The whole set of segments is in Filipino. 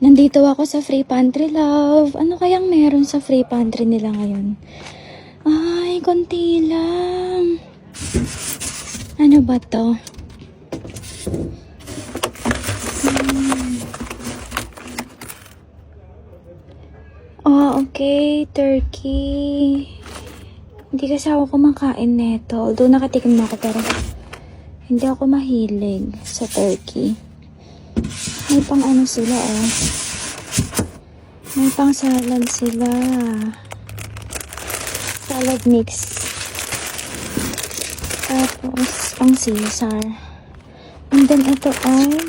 Nandito ako sa free pantry, love. Ano kayang meron sa free pantry nila ngayon? Ay, konti lang. Ano ba to? Oh, okay. Turkey. Hindi kasi ako kumakain neto. Although nakatikim na ako pero hindi ako mahilig sa turkey. May pang ano sila, oh. May pang salad sila. Salad mix. Tapos, pang Caesar. And then, ito ay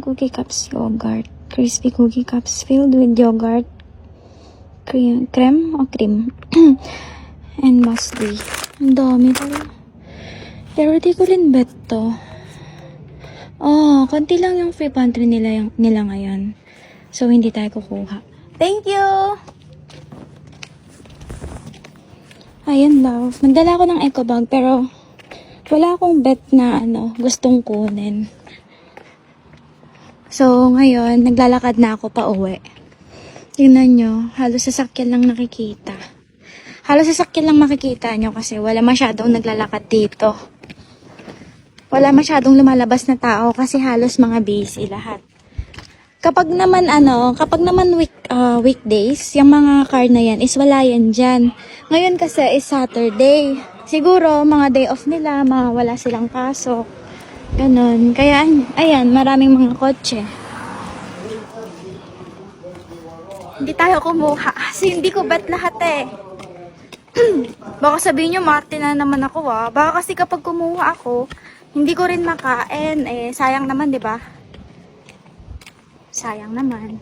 Cookie Cups yogurt. Crispy cookie cups filled with yogurt. Cream o cream. And muesli. Ang dami pala. Pero di ko rin bet to. Oh, konti lang yung free pantry nila ngayon. So, hindi tayo kukuha. Thank you! Ayun, love. Nagdala ako ng eco bag, pero wala akong bet na gustong kunin. So, ngayon, naglalakad na ako pa uwi. Tingnan nyo, halos sasakyan lang nakikita. Halos sasakyan lang makikita nyo kasi wala masyadong naglalakad dito. Wala masyadong lumalabas na tao kasi halos mga busy lahat. Kapag naman weekdays, yung mga car na yan is wala yan dyan. Ngayon kasi is Saturday. Siguro mga day off nila, wala silang pasok. Ganon. Kaya ayan, maraming mga kotse. Hindi tayo kumuha kasi hindi ko bet lahat eh. Baka sabihin nyo, Martin na naman ako ah. Baka kasi kapag kumuha ako, hindi ko rin makain. Eh, sayang naman, di ba? Sayang naman.